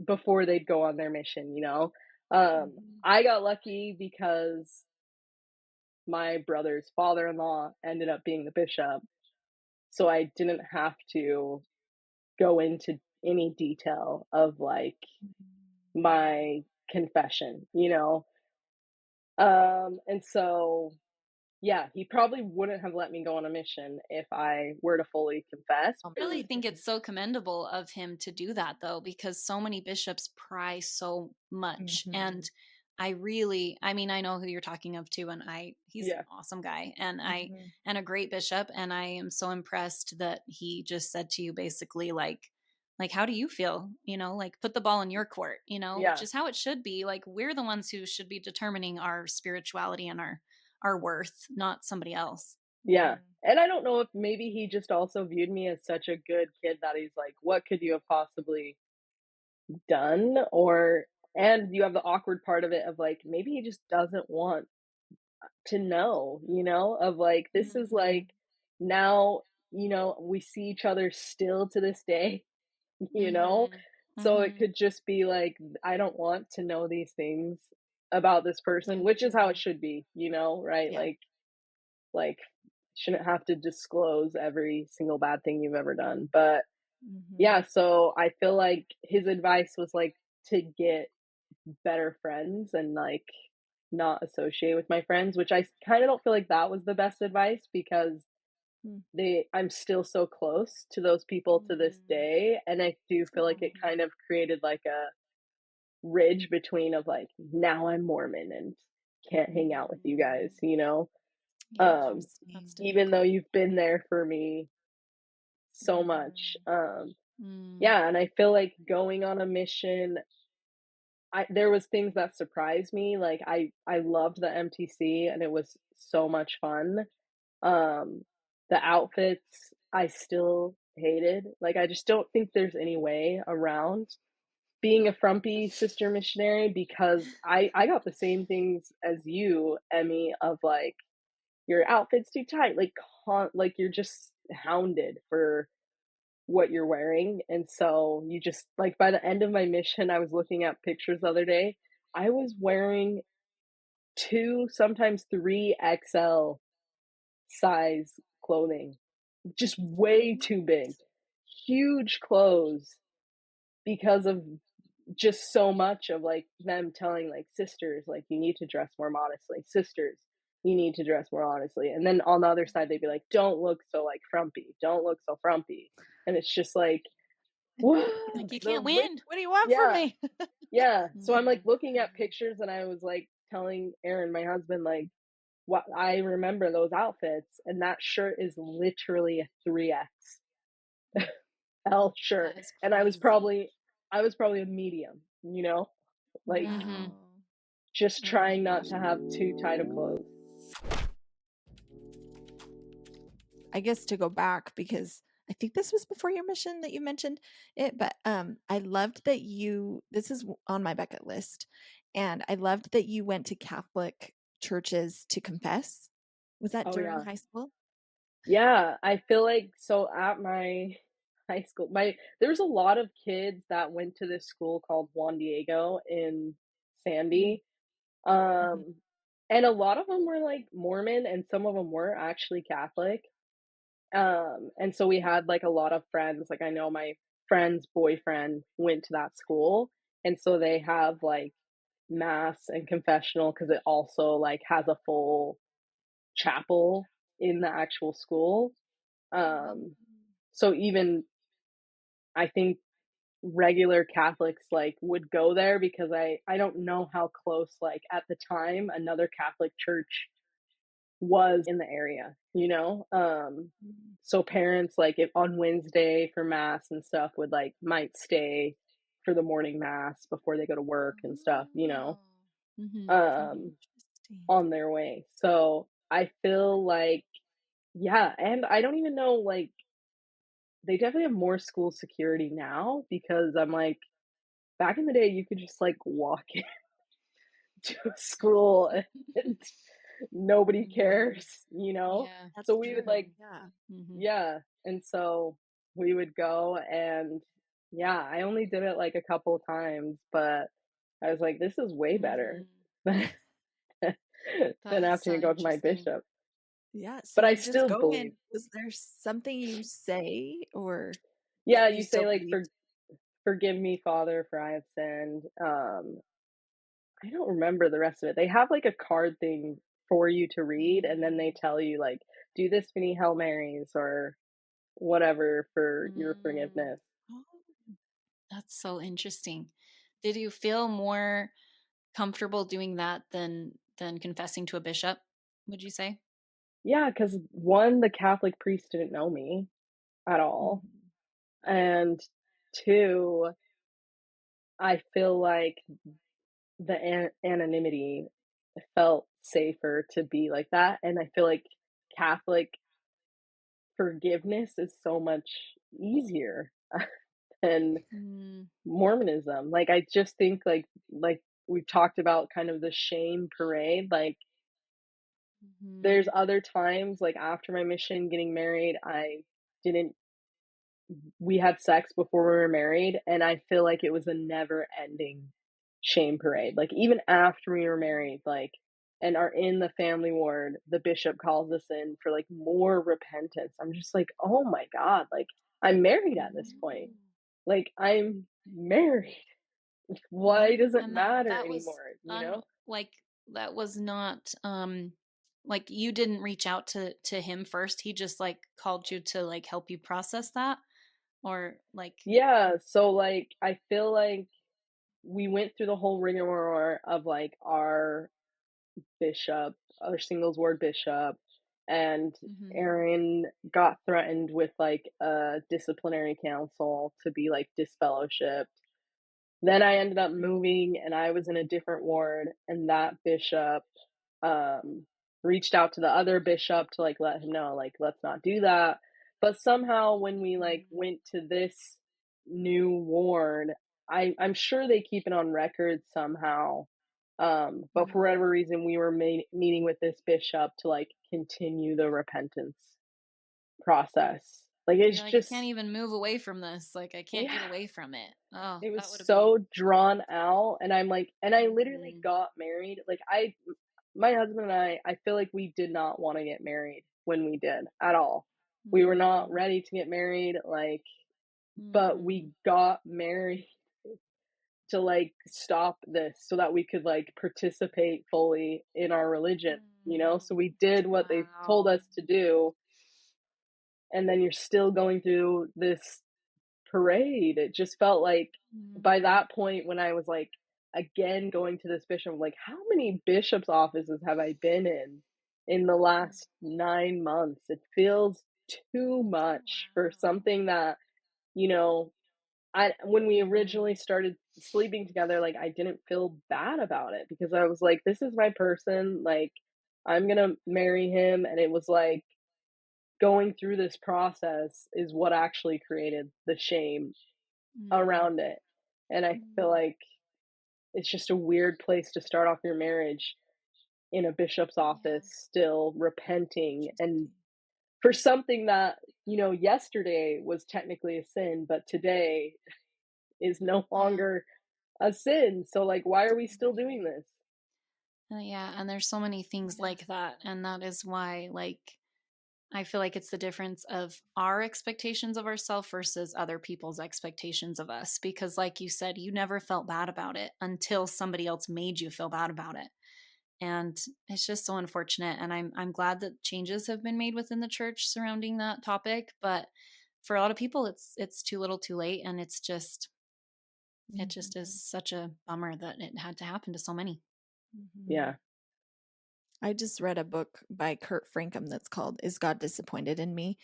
before they'd go on their mission, you know? Mhm. I got lucky because my brother's father-in-law ended up being the bishop, so I didn't have to go into any detail of like my confession, you know? And so yeah, he probably wouldn't have let me go on a mission if I were to fully confess. I really think it's so commendable of him to do that, though, because so many bishops pry so much. And I mean, I know who you're talking of too, and he's Yeah. an awesome guy, and and a great bishop, and I am so impressed that he just said to you basically like how do you feel, you know, like put the ball in your court, you know, which Yeah. is how it should be. Like we're the ones who should be determining our spirituality and our worth, not somebody else. Yeah. And I don't know if maybe he just also viewed me as such a good kid that he's like, what could you have possibly done? Or, and you have the awkward part of it of like, maybe he just doesn't want to know, you know, of like, this is like now, you know, we see each other still to this day, you know? So it could just be like, I don't want to know these things about this person, which is how it should be, you know, right? Yeah. Like shouldn't have to disclose every single bad thing you've ever done. But yeah, so I feel like his advice was like to get better friends and like not associate with my friends, which I kind of don't feel like that was the best advice because I'm still so close to those people to this day, and I do feel like it kind of created like a ridge between of like now I'm Mormon and can't hang out with you guys, you know. Yeah, that's Even though difficult. you've been there for me so much. Mm. Yeah, and I feel like going on a mission, there was things that surprised me. Like I loved the MTC and it was so much fun. Um, the outfits I still hated. Like I just don't think there's any way around being a frumpy sister missionary because I got the same things as you, Emmy, of like your outfit's too tight, like you're just hounded for what you're wearing. And so you just like by the end of my mission, I was looking at pictures the other day. I was wearing 2, sometimes 3 XL size clothing. Just way too big. Huge clothes because of just so much of like them telling like sisters like you need to dress more modestly. Sisters, you need to dress more honestly. And then on the other side they'd be like, don't look so like frumpy. Don't look so frumpy. And it's just like what? Like you The can't which win. What do you want from yeah, me? yeah. So I'm like looking at pictures and I was like telling Aaron, my husband, like what I remember those outfits and that shirt is literally a 3X L shirt. That is And crazy. I was probably a medium, you know? Like Mhm. just Oh my trying not gosh. to have too tight of clothes. I guess to go back because I think this was before your mission that you mentioned it, but I loved that this is on my bucket list, and I loved that you went to Catholic churches to confess. Was that Oh during yeah. high school? Yeah, I feel like so at my high school, my there was a lot of kids that went to this school called Juan Diego in Sandy. Mhm. Um, and a lot of them were like Mormon and some of them were actually Catholic. And so we had like a lot of friends, like I know my friend's boyfriend went to that school, and so they have like mass and confessional because it also like has a full chapel in the actual school. Um, so even I think regular Catholics like would go there because I don't know how close like at the time another Catholic church was in the area, you know? So parents like if on Wednesday for mass and stuff would like might stay for the morning mass before they go to work and stuff, you know, um, Interesting. on their way. So I feel like yeah, and I don't even know like they definitely have more school security now because I'm like back in the day you could just like walk into a school and nobody cares, you know? Yeah. That's So we would true. like Yeah. Mhm. yeah, and so we would go and yeah, I only did it like a couple of times, but I was like, this is way better than That than is having so to go to my interesting. big Yeah. So but I you just still go in. believe. Was there something you say or Yeah, that you you say still like believed? "Forgive me, Father, for I have sinned." I don't remember the rest of it. They have, like, a card thing for you to read, and then they Mm, tell you, like, "Do this many Hail Marys," or whatever for your mm. forgiveness. Oh, that's so interesting. Did you feel more comfortable doing that than confessing to a bishop, would you say? Yeah, because 1, the Catholic priest didn't know me at all, Mhm. and 2, I feel like the anonymity felt safer to be like that, and I feel like Catholic forgiveness is so much easier than Mm, Mormonism. Like, I just think, like we've talked about kind of the shame parade, like, mhm, there's other times, like, after my mission getting married, I didn't we had sex before we were married, and I feel like it was a never-ending shame parade. Like, even after we were married, like, and are in the family ward, the bishop calls us in for, like, more repentance. I'm just like, "Oh my god," like, I'm married at this point. mm. Like, I'm married. Why Yeah, does it and matter that was anymore, you know? like that was not like you didn't reach out to him first. He just like called you to like help you process that or like Yeah, so, like, I feel like we went through the whole rigmarole of, like, our singles ward bishop, and mhm, Aaron got threatened with, like, a disciplinary council to be, like, disfellowshipped. Then I ended up moving and I was in a different ward, and that bishop um, reached out to the other bishop to like let him know, like, let's not do that. But somehow when we like mm, went to this new ward, I'm sure they keep it on record somehow. But for mm. whatever reason, we were meeting with this bishop to like continue the repentance process. Like You're it's like I can't just, even move away from this. Like I can't get yeah, away from it. Oh, it was that would be so drawn out, and I'm like, and I literally mhm, got married. Like my husband and I feel like we did not want to get married when we did at all. We were not mm, ready to get married, like, but mm, we got married to like stop this so that we could like participate fully in our religion, you know? mm. So we did what they told Wow. us to do, and then you're still going through this parade. It just felt like by Mm, that point when I was like again going to this bishop, I'm like, how many bishops' offices have I been in the last 9 months? It feels too much for wow. something that, you know, I when we Mhm, originally started sleeping together, like I didn't feel bad about it because I was like, this is my person, like I'm gonna marry him. And it was like going through this process is what actually created the shame mm, around it. And I feel mm. like it's just a weird place to start off your marriage in a bishop's Yeah, office, still repenting and interesting. for something that, you know, yesterday was technically a sin, but today is no Yeah. longer a sin. So, like, why are we still doing Mhm. this? Yeah, and there's so many things Yeah. like that, and that is why, like, I feel like it's the difference of our expectations of ourselves versus other people's expectations of us. Because, like you said, you never felt bad about it until somebody else made you feel bad about it, and it's just so unfortunate. And I'm glad that changes have been made within the church surrounding that topic, but for a lot of people, it's too little, too late, and it just is Mhm. such a bummer that it had to happen to so many. Mhm. Yeah. I just read a book by Kurt Francom that's called Is God Disappointed in Me?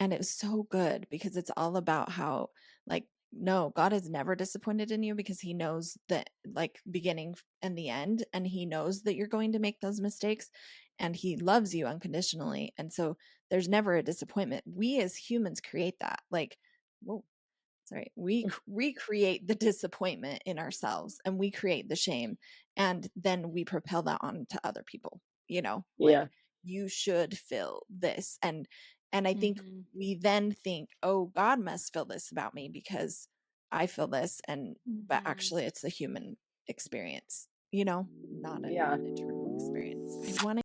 And it was so good because it's all about how, like, no, God is never disappointed in you because he knows the like beginning and the end, and he knows that you're going to make those mistakes, and he loves you unconditionally. And so there's never a disappointment. We as humans create that. Like, whoa, sorry, we create the disappointment in ourselves, and we create the shame, and then we propel that on to other people, like, Yeah. you should feel this. And I think Hmm. we then think, oh, God must feel this about me because I feel this. And but Hmm. actually it's the human experience, not Yeah. a true experience. I want to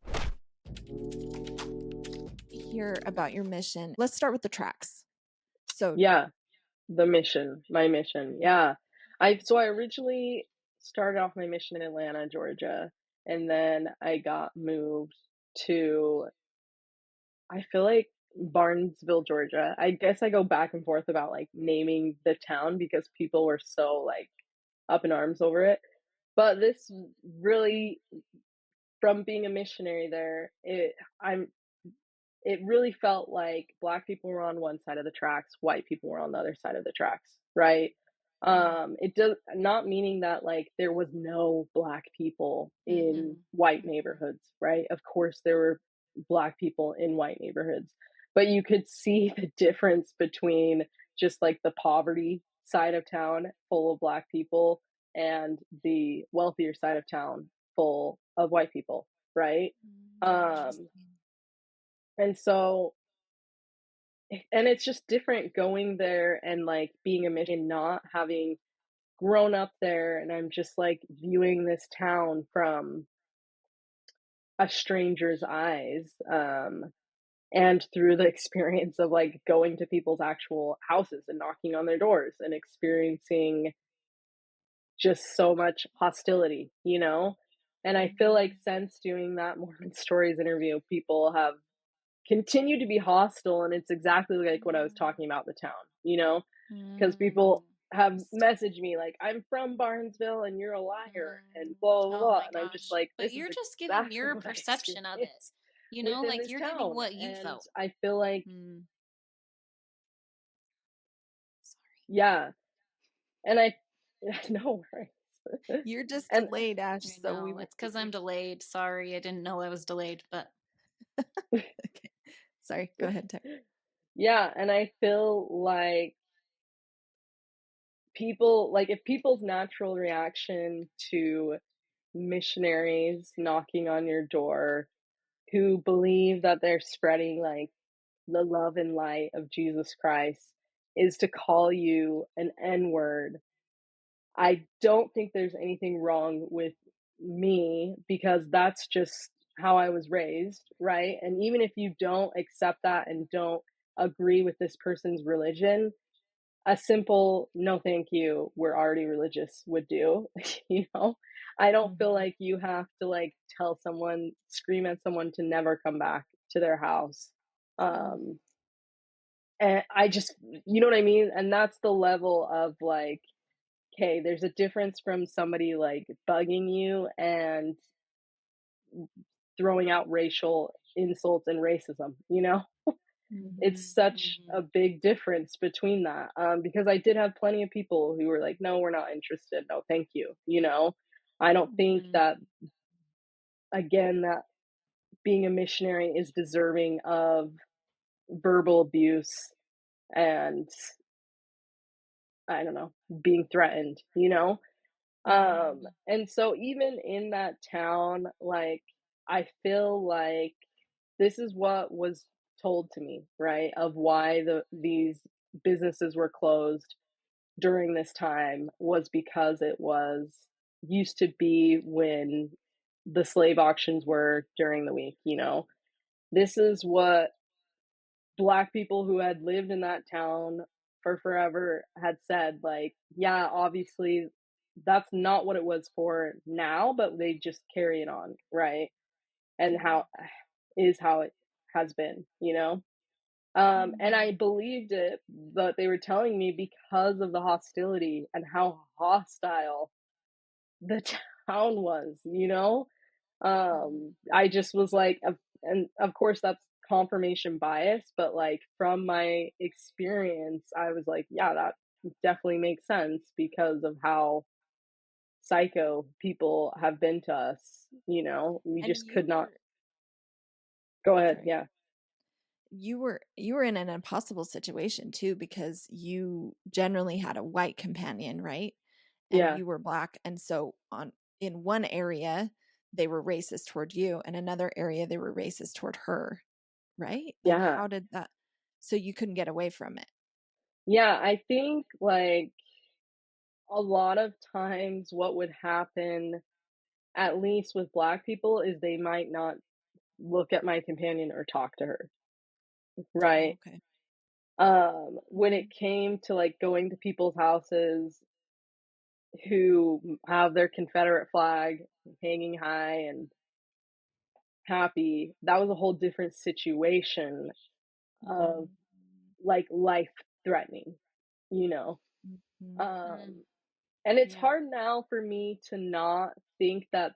hear about your mission. Let's start with the tracks. So Yeah. my mission. Yeah. I originally started off my mission in Atlanta, Georgia, and then I got moved to, I feel like, Barnesville, Georgia. I guess I go back and forth about like naming the town because people were so like up in arms over it. But this really, from being a missionary there, I'm it really felt like Black people were on one side of the tracks, white people were on the other side of the tracks, right? It does not meaning that like there was no Black people in Mm-hmm. white neighborhoods, right? Of course there were Black people in white neighborhoods, but you could see the difference between just like the poverty side of town full of Black people and the wealthier side of town full of white people, right? Um, Interesting. and so and it's just different going there and like being a mission, not having grown up there, and I'm just like viewing this town from a stranger's eyes, and through the experience of like going to people's actual houses and knocking on their doors and experiencing just so much hostility, you know. And I feel like Mm-hmm. since doing that Mormon Stories interview, people have continued to be hostile, and it's exactly like what I was talking about the town, you know, because people have messaged me like, "I'm from Barnesville and you're a liar," and blah blah Oh blah, my and I'm just gosh. like, But "This is you're just giving exactly your what I perception of it. experienced You know, within like this you're giving town," what you and felt. I feel like, Mm, sorry. yeah, and I no worries, You're just and delayed, Ash, I so we know. will. It's because I'm delayed. Sorry. I didn't know I was delayed, but Okay. Sorry, go ahead, Tech. yeah, and I feel like people like if people's natural reaction to missionaries knocking on your door who believe that they're spreading like the love and light of Jesus Christ is to call you an N word. I don't think there's anything wrong with me because that's just how I was raised, right? And even if you don't accept that and don't agree with this person's religion, a simple no thank you, we're already religious would do, you know? I don't feel Mhm. like you have to like tell someone, scream at someone to never come back to their house. Mm. Um and I just, you know what I mean? And that's the level of like, okay, there's a difference from somebody like bugging you and throwing out racial insults and racism, you know? It's mm-hmm, such mm-hmm, a big difference between that, because I did have plenty of people who were like, "No, we're not interested. No, thank you." You know, I don't think mm-hmm, that again that being a missionary is deserving of verbal abuse and I don't know, being threatened. You know, mm-hmm, and so even in that town, like I feel like this is what was told to me, right? Of why these businesses were closed during this time was because it was used to be when the slave auctions were during the week, you know. This is what Black people who had lived in that town for forever had said, like, yeah, obviously that's not what it was for now, but they just carry it on, right? And how it has been, you know? And I mm-hmm, believed it, but they were telling me because of the hostility and how hostile the town was, you know? I just was like, and of course that's confirmation bias, but like from my experience, I was like, yeah, that definitely makes sense because of how psycho people have been to us, you know? We And just you could not were go ahead, sorry. yeah. You were in an impossible situation too because you generally had a white companion, right? And Yeah. you were Black, and so on in one area they were racist toward you, and another area they were racist toward her, right? Like Yeah. how did that so you couldn't get away from it? Yeah, I think like a lot of times what would happen, at least with Black people, is they might not look at my companion or talk to her, Oh, right? okay. When it came to like going to people's houses who have their Confederate flag hanging high and happy, that was a whole different situation of like life threatening, you know. Mhm. Mm, And it's yeah. hard now for me to not think that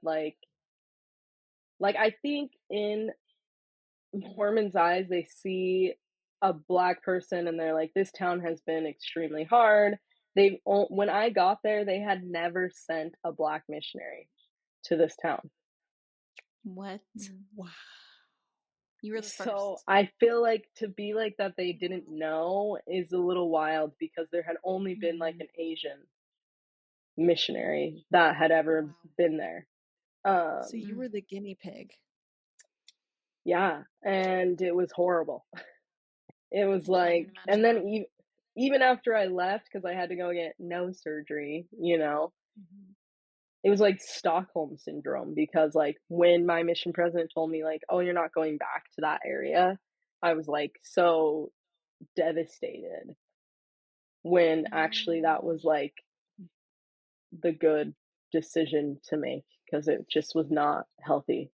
like I think in Mormons' eyes they see a black person and they're like, this town has been extremely hard. When I got there, they had never sent a black missionary to this town. What? Wow. You were the So first. I feel like to be like that they didn't know is a little wild because there had only been like Mm. an Asian missionary that had ever Wow. been there. So you Um, were the guinea pig. yeah, and it was horrible. It was I can't like, even and imagine. then even after I left, because I had to go get nose surgery, you know, Mhm. it was like Stockholm syndrome because like when my mission president told me like, oh, you're not going back to that area, I was like so devastated when actually that Mm. was like the good decision to make because it just was not healthy.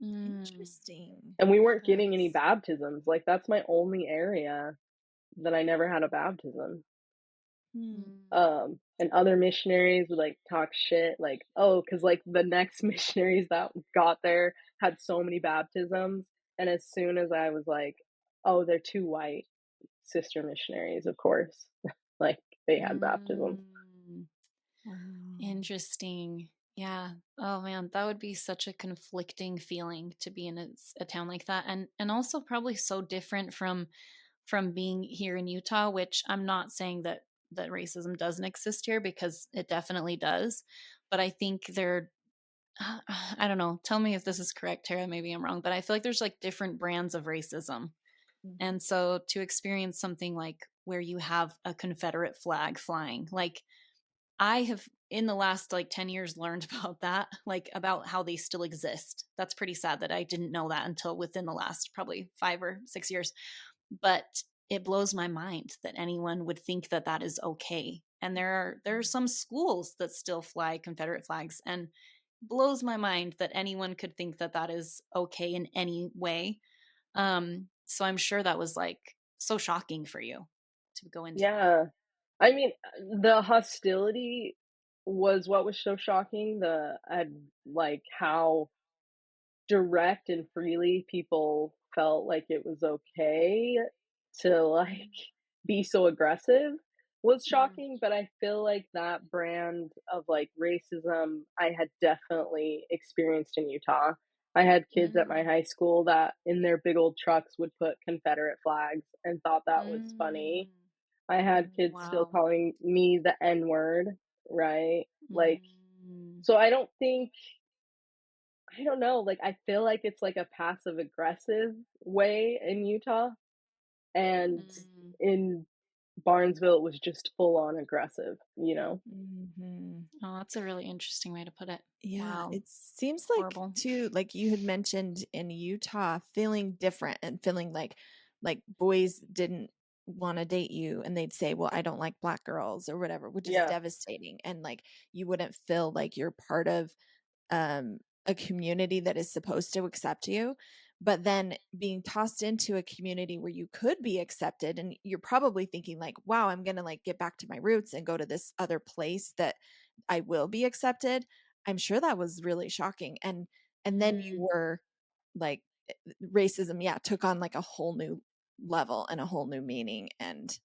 Mm. Interesting. And we weren't getting any Yes. baptisms. Like that's my only area that I never had a baptism. Hmm. Mm. And other missionaries would like talk shit, like, oh, because like the next missionaries that got there had so many baptisms. And as soon as I was like, oh, they're too white, sister missionaries, of course, like they had baptisms. Mm. Wow. Interesting. Yeah. Oh man, that would be such a conflicting feeling to be in a town like that, and also probably so different from being here in Utah. Which I'm not saying that racism doesn't exist here because it definitely does, but I think there. I don't know. Tell me if this is correct, Tara. Maybe I'm wrong, but I feel like there's like different brands of racism, Mhm. and so to experience something like where you have a Confederate flag flying, like I have in the last like 10 years learned about that, like about how they still exist. That's pretty sad that I didn't know that until within the last probably 5 or 6 years. But it blows my mind that anyone would think that that is okay. And there are some schools that still fly Confederate flags, and blows my mind that anyone could think that that is okay in any way. So I'm sure that was like so shocking for you to go into that. Yeah. I mean, the hostility was what was so shocking. Like how direct and freely people felt like it was okay to like be so aggressive was Mm. shocking, but I feel like that brand of like racism I had definitely experienced in Utah. I had kids at my Mm. high school that in their big old trucks would put Confederate flags and thought that was funny. Mm. I had kids still Wow. calling me the N word, right? Like, Mm. so I don't think I don't know, like, I feel like it's like a passive aggressive way in Utah, and Mm. in Barnesville, it was just full on aggressive, you know? Mhm. Oh, that's a really interesting way to put it. Yeah, Wow. it seems like Horrible. too, like you had mentioned in Utah, feeling different and feeling like boys didn't want to date you and they'd say, "Well, I don't like black girls" or whatever, which is Yeah, devastating. And like you wouldn't feel like you're part of um, a community that is supposed to accept you, but then being tossed into a community where you could be accepted, and you're probably thinking like, wow, I'm going to like get back to my roots and go to this other place that I will be accepted. I'm sure that was really shocking. And then you Mm. were like, racism, yeah, took on like a whole new level and a whole new meaning. And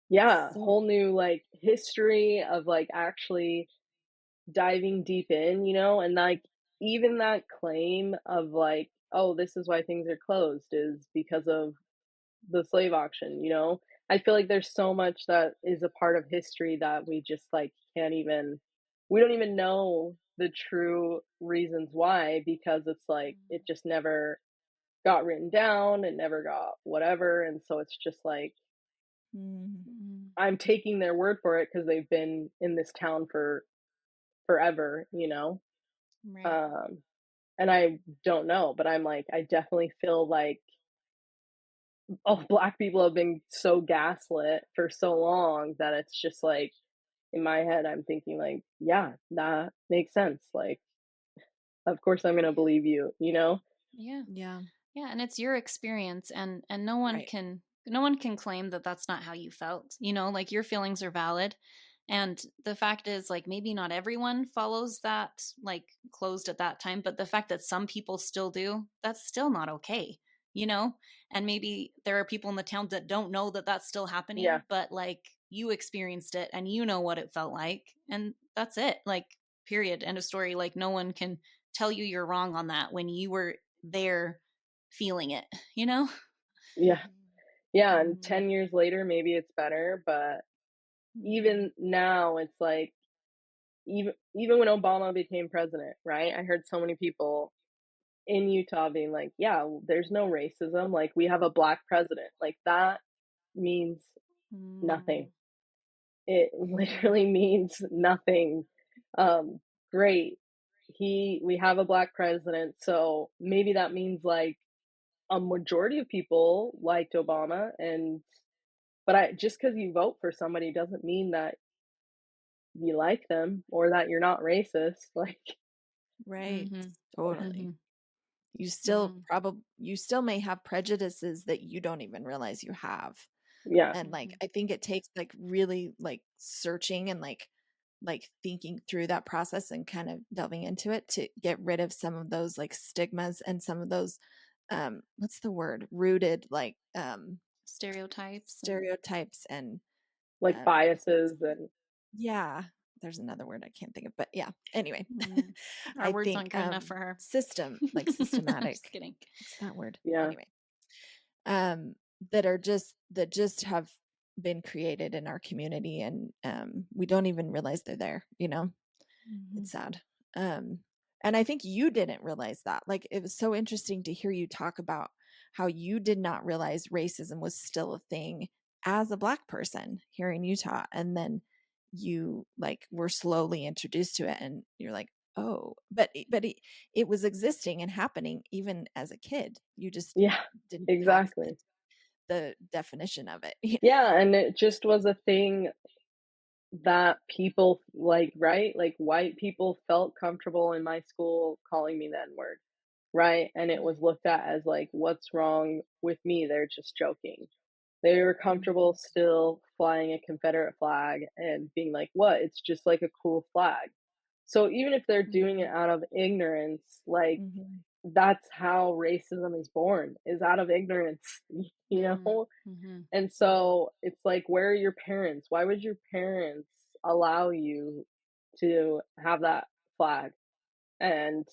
yeah, so whole new, like, history of, like, actually diving deep in, you know? And, like, even that claim of, like, "Oh, this is why things are closed," is because of the slave auction, you know? I feel like there's so much that is a part of history that we just like can't even we don't even know the true reasons why because it's like it just never got written down, it never got whatever, and so it's just like mm, Mm. I'm taking their word for it because they've been in this town for forever, you know? Right. Um, and I don't know, but I'm like I definitely feel like Black people have been so gaslit for so long that it's just like, in my head, I'm thinking like, yeah, that makes sense. Like, of course I'm gonna Yeah. believe you, you know? Yeah. Yeah. Yeah, and it's your experience, and Right. no one can claim that that's not how you felt. You know, like your feelings are valid. And the fact is, like, maybe not everyone follows that, like, closed at that time, but the fact that some people still do, that's still not okay, you know? And maybe there are people in the town that don't know that that's still Yeah. happening, but like you experienced it and you know what it felt like. And that's it. Like, period. End of story. Like, no one can tell you you're wrong on that when you were there feeling it, you know? Yeah. Yeah. And Mhm. 10 years later, maybe it's better. But Mhm. even now, it's like, even when Obama became president, right? I heard so many people in Utah being like, yeah, there's no racism. Like, we have a black president. Like, that means nothing. Mm. It Mhm. literally means nothing. Um, Great. We have a black president, so maybe that means like a majority of people liked Obama, and but I just because you vote for somebody doesn't mean that you like them or that you're not racist. Like, Right. Mhm. Totally. Mhm. You Mhm. still may have prejudices that you don't even realize you have. yeah, And like Mhm. I think it takes like really like searching and like thinking through that process and kind of delving into it to get rid of some of those like stigmas and some of those what's the word, rooted like Stereotypes and stereotypes and like things. biases and Yeah, there's another word I can't think of, but yeah, anyway. mm. Our I words think aren't good enough for her. like I'm just systematic, kidding. what's that word, yeah, anyway, um that just have been created in our community, and we don't even realize they're there, you know. It's Mhm. sad. um and I think you didn't realize that. Like, it was so interesting to hear you talk about how you did not realize racism was still a thing as a black person here in Utah, and then you like were slowly introduced to it and you're like, oh, it was existing and happening even as a kid. You just yeah, didn't have exactly. the definition of it. Yeah, and it just was a thing that people like, right? Like, white people felt comfortable in my school calling me the N-word, right? And it was looked at as like, what's wrong with me? They're just joking. They were comfortable Mhm. still flying a Confederate flag and being like, what? It's just like a cool flag. So even if they're doing it Mhm. out of ignorance, like, Mhm. that's how racism is born, is out of ignorance, you Mhm. know? Mhm. And so it's like, where are your parents? Why would your parents allow you to have that flag? And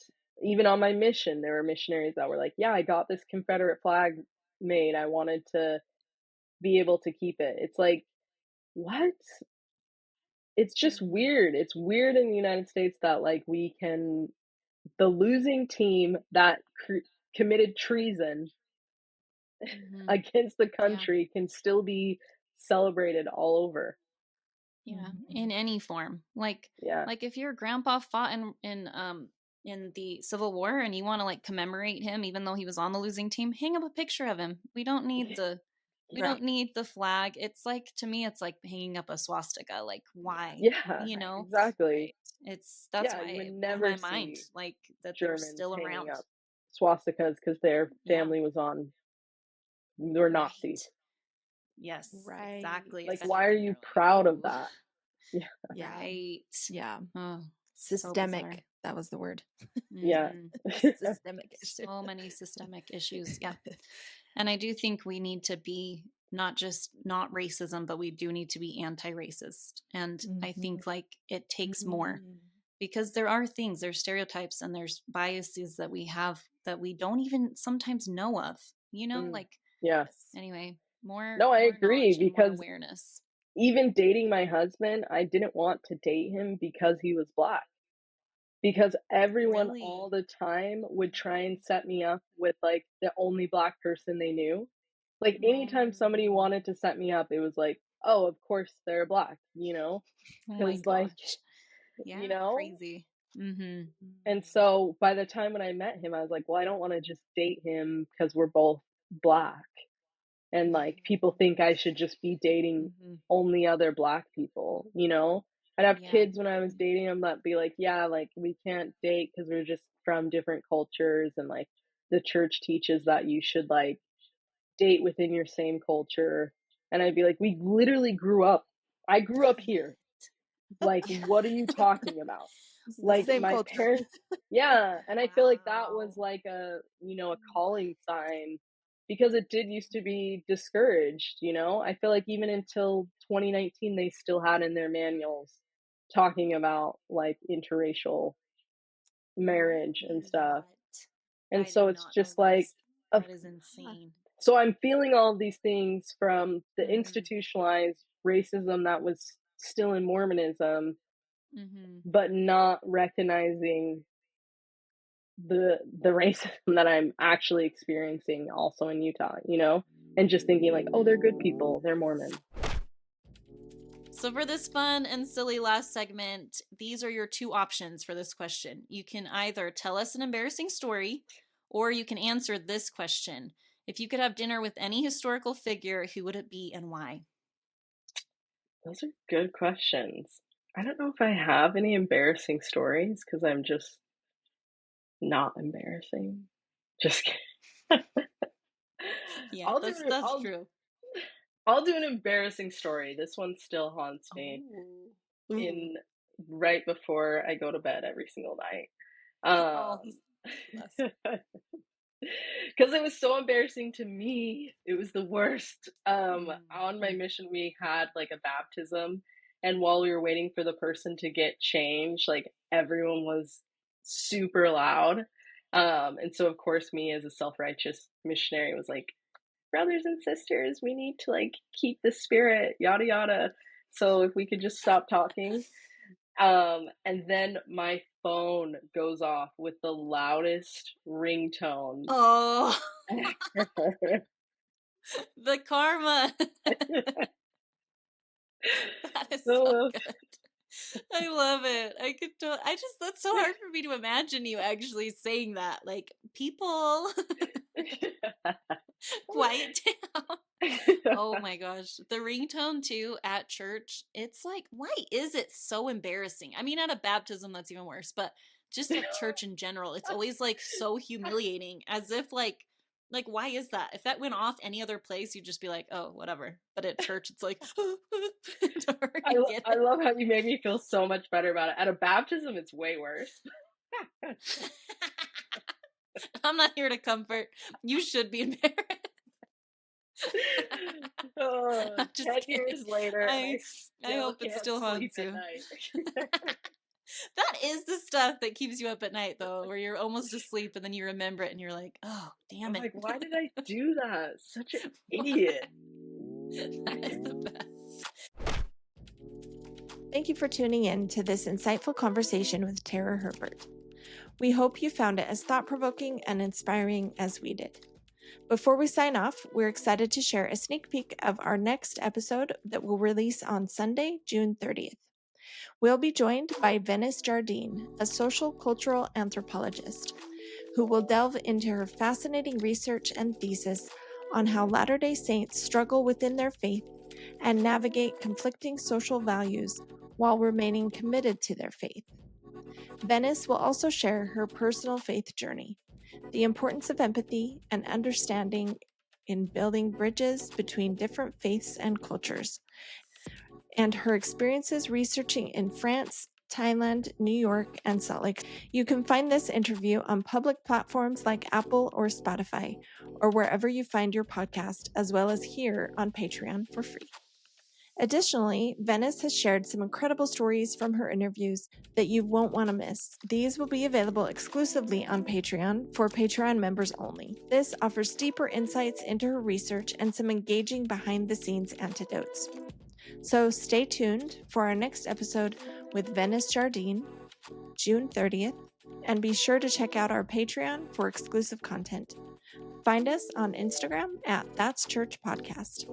even on my mission, there were missionaries that were like, yeah, I got this Confederate flag made. I wanted to be able to keep it. It's like, what? It's just Mhm. weird. It's weird in the United States that like the losing team that committed treason Mhm. against the Yeah. country can still be celebrated all over. Yeah, Mhm. in any form. Yeah. Like if your grandpa fought in the Civil War and you want to like commemorate him even though he was on the losing team, hang up a picture of him. We Right. don't need the flag. It's like, to me it's like hanging up a swastika. Like, Yeah. why? Yeah, You Right. know? exactly. Right. That's Yeah, why you would it blew my never mind see like that they're Germans still hanging around. up swastikas because their Yeah. family was on were Nazis. Right. Yes, Right. exactly. Like, Exactly. why are And you they're like, proud of "Oh, that? Yeah, Yeah. right." Yeah. Oh, so bizarre. Systemic. That was the word. yeah. Mhm. A systemic issue. So many systemic issues. Yeah. And I do think we need to be not just not racism, but we do need to be anti racist. And I Mhm. think like it takes more Mhm. because there are things, there's stereotypes and there's biases that we have that we don't even sometimes know of, you know, Mm, like, yeah. Yes. anyway, No, I more agree knowledge and more because awareness. even dating my husband, I didn't want to date him because he was black. Because everyone all Really? the time would try and set me up with like the only black person they knew. Like, anytime somebody Mm. wanted to set me up, it was like, oh, of course they're black, you know? Oh my Because, like, gosh. you Yeah, know? crazy. Mm-hmm. And so by the time when I met him, I was like, well, I don't want to just date him because we're both black. and like people think I should just be dating only other Black people, you know? I'd have kids when I was dating them that be like, yeah, like we can't date because we're just from different cultures, and like the church teaches that you should like date within your same culture. And I'd be like, we literally I grew up here. Like, what are you talking about? Like same my culture. parents, yeah. And I feel like that was like a, you know, a calling sign, because it did used to be discouraged, you know? I feel like even until 2019, they still had in their manuals talking about like interracial marriage and stuff. And so it's just like, that is insane. so I'm feeling all these things from the institutionalized racism that was still in Mormonism, but not recognizing the racism that I'm actually experiencing also in Utah, you know, and just thinking like, oh, they're good people, they're Mormon. So for this fun and silly last segment, these are your two options for this question. You can either tell us an embarrassing story, or you can answer this question. If you could have dinner with any historical figure, who would it be and why? Those are good questions. I don't know if I have any embarrassing stories because I'm just not embarrassing. Just kidding. Yeah, that's true. I'll do an embarrassing story. This one still haunts me in right before I go to bed every single night. Because it was so embarrassing to me. It was the worst. On my mission, we had like a baptism, and while we were waiting for the person to get changed, like everyone was super loud. And so of course, me as a self-righteous missionary was like, brothers and sisters, we need to like keep the spirit, yada yada. So if we could just stop talking. And then my phone goes off with the loudest ringtone. Oh, the karma. That is so good. I love it. That's so hard for me to imagine you actually saying that. Like, people, quiet down. Oh my gosh. The ringtone too at church, it's like, why is it so embarrassing? I mean, at a baptism, that's even worse, but just at church in general, it's always like so humiliating, as if like why is that? If that went off any other place, you'd just be like, oh, whatever. But at church, it's like, I love how you made me feel so much better about it. At a baptism, it's way worse. I'm not here to comfort. You should be embarrassed. 10 years later, I hope it still haunts you. That is the stuff that keeps you up at night, though, where you're almost asleep and then you remember it and you're like, oh, damn it. Like, why did I do that? Such an idiot. That is the best. Thank you for tuning in to this insightful conversation with Tara Herbert. We hope you found it as thought-provoking and inspiring as we did. Before we sign off, we're excited to share a sneak peek of our next episode that will release on Sunday, June 30th. We'll be joined by Venice Jardine, a social cultural anthropologist, who will delve into her fascinating research and thesis on how Latter-day Saints struggle within their faith and navigate conflicting social values while remaining committed to their faith. Venice will also share her personal faith journey, the importance of empathy and understanding in building bridges between different faiths and cultures, and her experiences researching in France, Thailand, New York, and Salt Lake. You can find this interview on public platforms like Apple or Spotify, or wherever you find your podcast, as well as here on Patreon for free. Additionally, Venice has shared some incredible stories from her interviews that you won't want to miss. These will be available exclusively on Patreon for Patreon members only. This offers deeper insights into her research and some engaging behind-the-scenes anecdotes. So stay tuned for our next episode with Venice Jardine, June 30th, and be sure to check out our Patreon for exclusive content. Find us on Instagram at That's Church Podcast.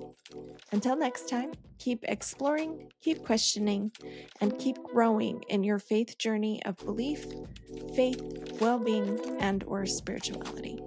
Until next time, keep exploring, keep questioning, and keep growing in your faith journey of belief, faith, well-being, and/or spirituality.